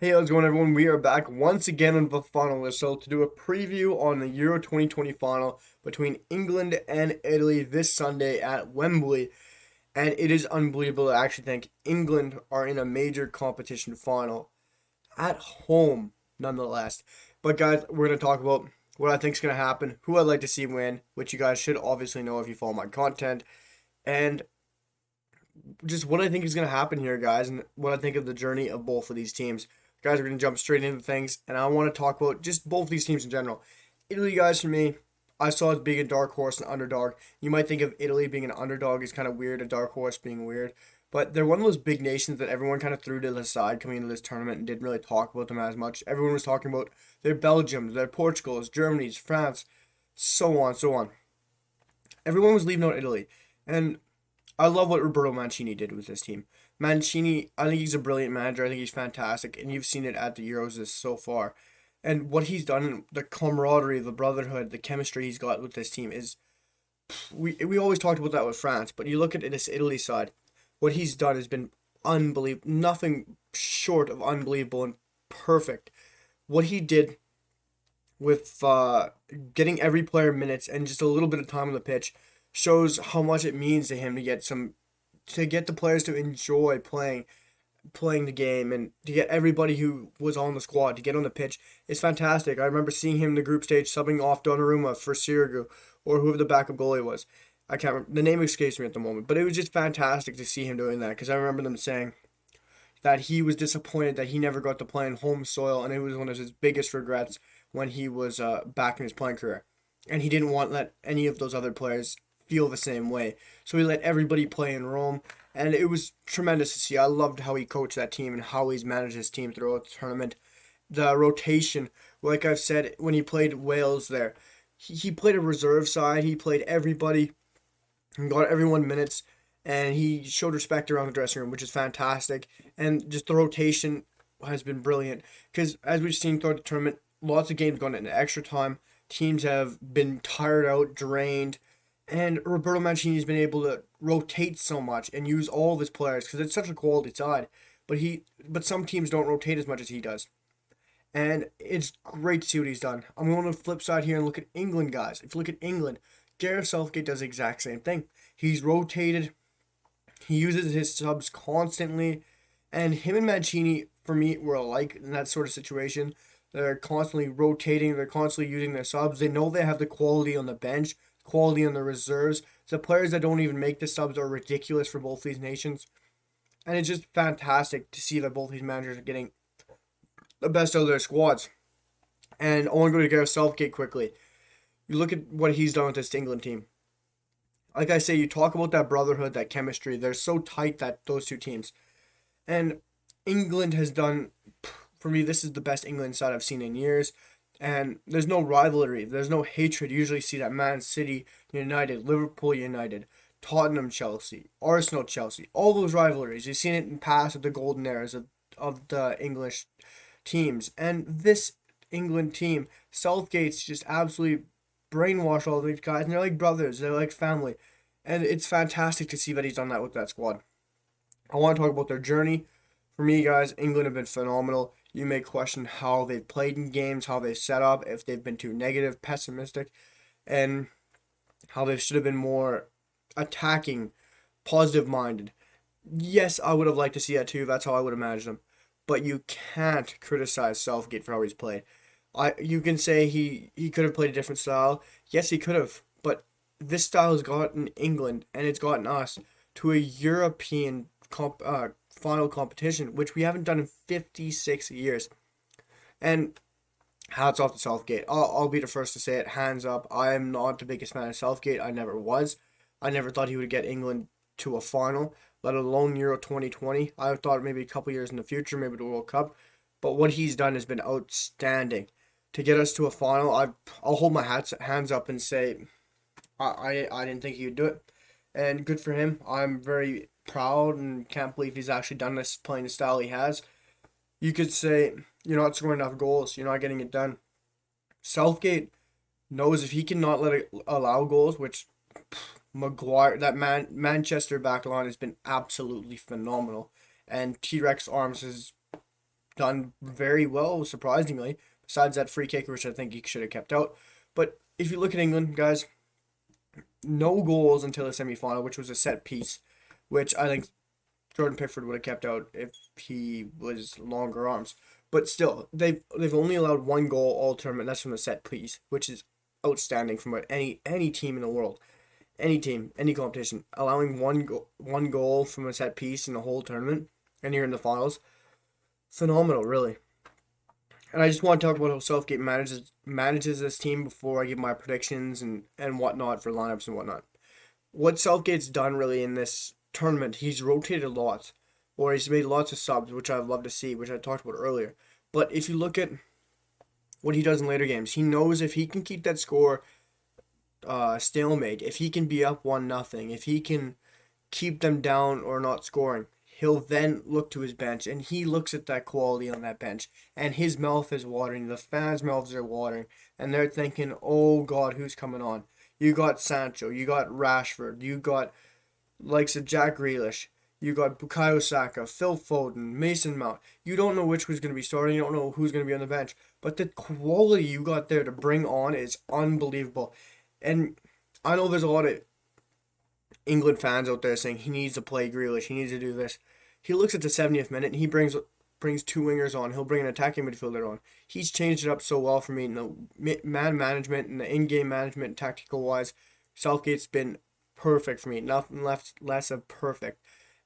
Hey, how's it going, everyone? We are back once again on the final whistle to do a preview on the Euro 2020 final between England and Italy this Sunday at Wembley. And it is unbelievable to actually think England are in a major competition final at home, nonetheless. But, guys, we're going to talk about what I think is going to happen, who I'd like to see win, which you guys should obviously know if you follow my content, and just what I think is going to happen here, guys, and what I think of the journey of both of these teams. Guys, we're going to jump straight into things, and I want to talk about just both these teams in general. Italy, guys, for me, I saw as being a dark horse and underdog. You might think of Italy being an underdog is kind of weird, a dark horse being weird, but they're one of those big nations that everyone kind of threw to the side coming into this tournament and didn't really talk about them as much. Everyone was talking about their Belgium, their Portugals, Germany's, France, so on, so on. Everyone was leaving out Italy, and I love what Roberto Mancini did with this team. Mancini, I think he's a brilliant manager. I think he's fantastic, and you've seen it at the Euros this so far. And what he's done, the camaraderie, the brotherhood, the chemistry he's got with this team is we always talked about that with France, but you look at this Italy side, what he's done has been unbelievable, nothing short of unbelievable and perfect. What he did with getting every player minutes and just a little bit of time on the pitch shows how much it means to him to get the players to enjoy playing the game and to get everybody who was on the squad to get on the pitch is fantastic. I remember seeing him in the group stage subbing off Donnarumma for Sirigu or whoever the backup goalie was. I can't remember, the name escapes me at the moment, but it was just fantastic to see him doing that because I remember them saying that he was disappointed that he never got to play in home soil, and it was one of his biggest regrets when he was back in his playing career. And he didn't want to let any of those other players feel the same way. So he let everybody play in Rome, and it was tremendous to see. I loved how he coached that team and how he's managed his team throughout the tournament. The rotation, like I've said, when he played Wales there, he played a reserve side. He played everybody and got everyone minutes, and he showed respect around the dressing room, which is fantastic. And just the rotation has been brilliant because, as we've seen throughout the tournament, lots of games gone into extra time. Teams have been tired out, drained, and Roberto Mancini has been able to rotate so much and use all of his players because it's such a quality side. But some teams don't rotate as much as he does, and it's great to see what he's done. I'm going to the flip side here and look at England, guys. If you look at England, Gareth Southgate does the exact same thing. He's rotated. He uses his subs constantly, and him and Mancini, for me, were alike in that sort of situation. They're constantly rotating. They're constantly using their subs. They know they have the quality on the bench, quality on the reserves. The players that don't even make the subs are ridiculous for both these nations. And it's just fantastic to see that both these managers are getting the best out of their squads. And I want to go to Gareth Southgate quickly. You look at what he's done with this England team. Like I say, you talk about that brotherhood, that chemistry. They're so tight, that those two teams. And England has done, for me, this is the best England side I've seen in years. And there's no rivalry. There's no hatred. You usually see that Man City United, Liverpool United, Tottenham Chelsea, Arsenal Chelsea, all those rivalries. You've seen it in past of the golden eras of the English teams. And this England team, Southgate's just absolutely brainwashed all these guys. And they're like brothers. They're like family. And it's fantastic to see that he's done that with that squad. I want to talk about their journey. For me, guys, England have been phenomenal. You may question how they've played in games, how they set up, if they've been too negative, pessimistic, and how they should have been more attacking, positive minded. Yes, I would have liked to see that too. That's how I would imagine them. But you can't criticize Southgate for how he's played. You can say he could have played a different style. Yes, he could have. But this style has gotten England and it's gotten us to a European final competition, which we haven't done in 56 years. And hats off to Southgate. I'll be the first to say it, hands up. I am not the biggest fan of Southgate. I never was. I never thought he would get England to a final, let alone Euro 2020. I thought maybe a couple years in the future, maybe the World Cup. But what he's done has been outstanding. To get us to a final, I'll hold my hands up and say I didn't think he would do it. And good for him. I'm very proud and can't believe he's actually done this playing the style he has. You could say you're not scoring enough goals, you're not getting it done. Southgate knows if he cannot allow goals, which Maguire, Manchester back line has been absolutely phenomenal, and T Rex Arms has done very well, surprisingly, besides that free kick, which I think he should have kept out. But if you look at England, guys, no goals until the semi-final, which was a set piece, which I think Jordan Pickford would have kept out if he was longer arms. But still, they've only allowed one goal all tournament. That's from the set piece, which is outstanding from any team in the world, any team, any competition. Allowing one goal from a set piece in the whole tournament, and you're in the finals, phenomenal, really. And I just want to talk about how Southgate manages this team before I give my predictions and whatnot for lineups and whatnot. What Southgate's done really in this tournament, he's rotated a lot, or he's made lots of subs, which I'd love to see, which I talked about earlier. But if you look at what he does in later games, he knows if he can keep that score stalemate, if he can be up 1-0, if he can keep them down or not scoring, he'll then look to his bench, and he looks at that quality on that bench, and his mouth is watering, the fans' mouths are watering, and they're thinking, oh God, who's coming on? You got Sancho, you got Rashford, you got likes of Jack Grealish, you got Bukayo Saka, Phil Foden, Mason Mount. You don't know which was going to be starting, you don't know who's going to be on the bench, but the quality you got there to bring on is unbelievable. And I know there's a lot of England fans out there saying he needs to play Grealish, he needs to do this. He looks at the 70th minute and he brings two wingers on. He'll bring an attacking midfielder on. He's changed it up so well for me in the man management and the in-game management, tactical wise. Southgate's been perfect for me. Nothing less of perfect.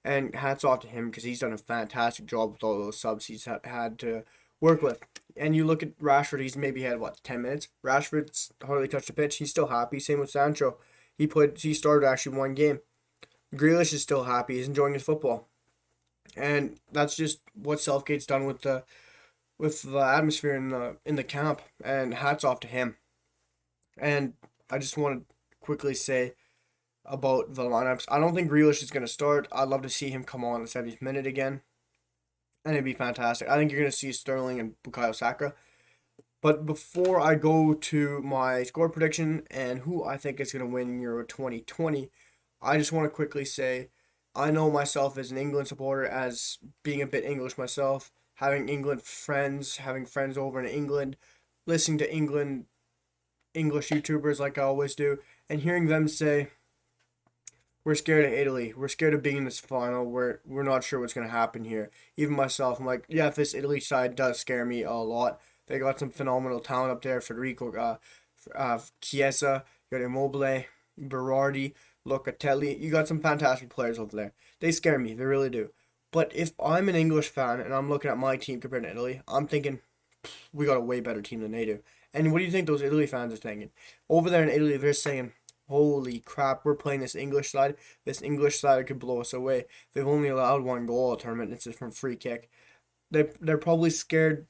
And hats off to him because he's done a fantastic job with all those subs he's had to work with. And you look at Rashford, he's maybe had, 10 minutes? Rashford's hardly touched the pitch. He's still happy. Same with Sancho. He started actually one game. Grealish is still happy. He's enjoying his football. And that's just what Southgate's done with the atmosphere in the camp. And hats off to him. And I just want to quickly say about the lineups. I don't think Grealish is going to start. I'd love to see him come on the 70th minute again. And it'd be fantastic. I think you're going to see Sterling and Bukayo Saka. But before I go to my score prediction and who I think is going to win Euro 2020, I just want to quickly say I know myself as an England supporter, as being a bit English myself, having having friends over in England, listening to English YouTubers like I always do, and hearing them say, we're scared of Italy. We're scared of being in this final. We're not sure what's going to happen here. Even myself, I'm like, yeah, this Italy side does scare me a lot. They got some phenomenal talent up there. Federico Chiesa, you got Immobile, Berardi, Locatelli. You got some fantastic players over there. They scare me. They really do. But if I'm an English fan and I'm looking at my team compared to Italy, I'm thinking, we got a way better team than they do. And what do you think those Italy fans are thinking? Over there in Italy, they're saying, holy crap, we're playing this English side. This English side could blow us away. They've only allowed one goal all tournament, and it's just from free kick. They're probably scared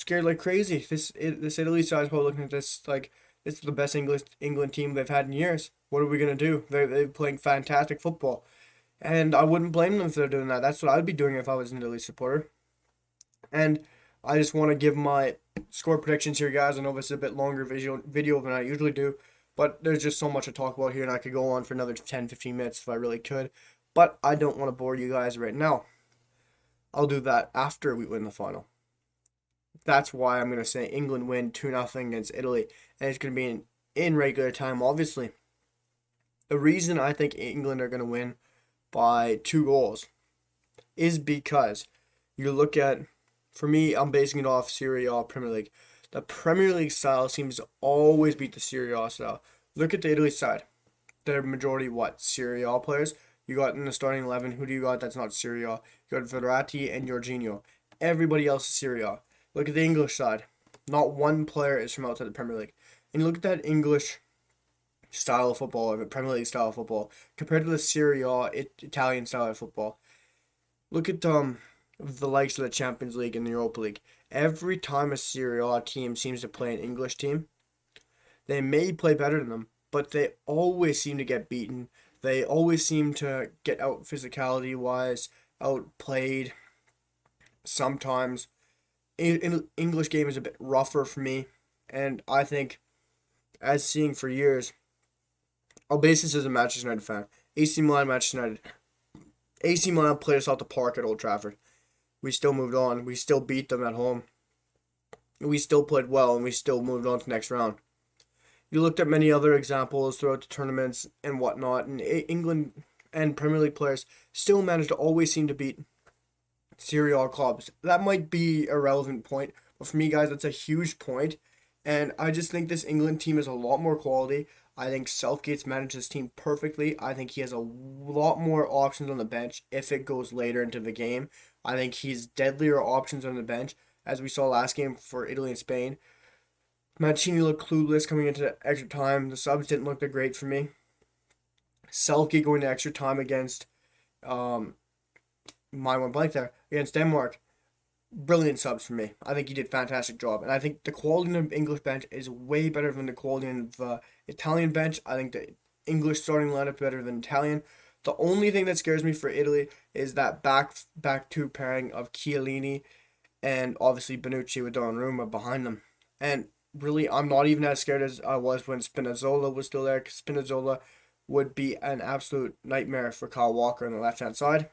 like crazy. This Italy side is probably looking at this like this is the best England team they've had in years. What are we gonna do? They're playing fantastic football, and I wouldn't blame them if they're doing that. That's what I'd be doing if I was an Italy supporter. And I just want to give my score predictions here, guys. I know this is a bit longer video than I usually do, but there's just so much to talk about here, and I could go on for another 10-15 minutes if I really could. But I don't want to bore you guys right now. I'll do that after we win the final. That's why I'm going to say England win 2-0 against Italy, and it's going to be in regular time, obviously. The reason I think England are going to win by 2 goals is because you look at, for me, I'm basing it off Serie A Premier League. The Premier League style seems to always beat the Serie A style. Look at the Italy side. They're majority, Serie A players. You got in the starting 11, who do you got that's not Serie A? You got Verratti and Jorginho. Everybody else is Serie A. Look at the English side. Not one player is from outside the Premier League. And you look at that English style of football, or the Premier League style of football, compared to the Serie A Italian style of football. Look at the likes of the Champions League and the Europa League. Every time a Serie A team seems to play an English team, they may play better than them, but they always seem to get beaten. They always seem to get out physicality-wise, outplayed. Sometimes English game is a bit rougher for me, and I think, as seeing for years, I'll base this as a Manchester United fan. AC Milan, Manchester United. AC Milan played us out the park at Old Trafford. we still moved on. We still beat them at home. We still played well, and we still moved on to the next round. You looked at many other examples throughout the tournaments and whatnot, and England and Premier League players still managed to always seem to beat Serie A clubs. That might be a relevant point, but for me, guys, that's a huge point. And I just think this England team is a lot more quality. I think Southgate's managed his team perfectly. I think he has a lot more options on the bench if it goes later into the game. I think he's deadlier options on the bench, as we saw last game for Italy and Spain. Mancini looked clueless coming into extra time. The subs didn't look that great for me. Southgate going to extra time against mind went blank there, against Denmark. Brilliant subs for me. I think he did a fantastic job. And I think the quality of the English bench is way better than the quality of the Italian bench. I think the English starting lineup better than Italian. The only thing that scares me for Italy is that back two pairing of Chiellini and obviously Bonucci with Donnarumma behind them. And really, I'm not even as scared as I was when Spinazzola was still there, because Spinazzola would be an absolute nightmare for Kyle Walker on the left-hand side.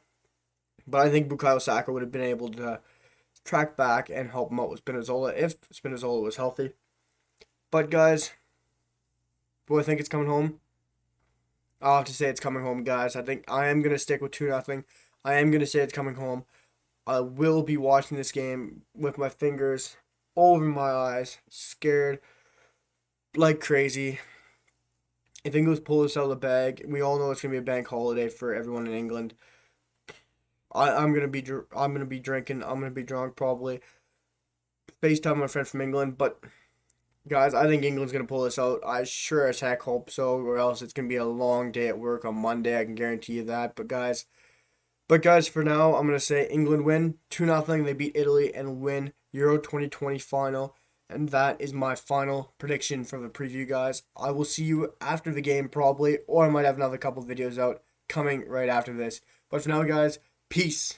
But I think Bukayo Saka would have been able to track back and help him out with Spinazzola if Spinazzola was healthy. But guys, do I think it's coming home? I'll have to say it's coming home, guys. I think I am going to stick with 2-0. I am going to say it's coming home. I will be watching this game with my fingers over my eyes, scared like crazy. If England pull this out of the bag, we all know it's going to be a bank holiday for everyone in England. I'm gonna be drinking. I'm gonna be drunk probably. FaceTime my friend from England, but guys, I think England's gonna pull this out. I sure as heck hope so, or else it's gonna be a long day at work on Monday. I can guarantee you that. But guys, for now, I'm gonna say England win 2-0. They beat Italy and win Euro 2020 final, and that is my final prediction for the preview, guys. I will see you after the game probably, or I might have another couple videos out coming right after this. But for now, guys. Peace.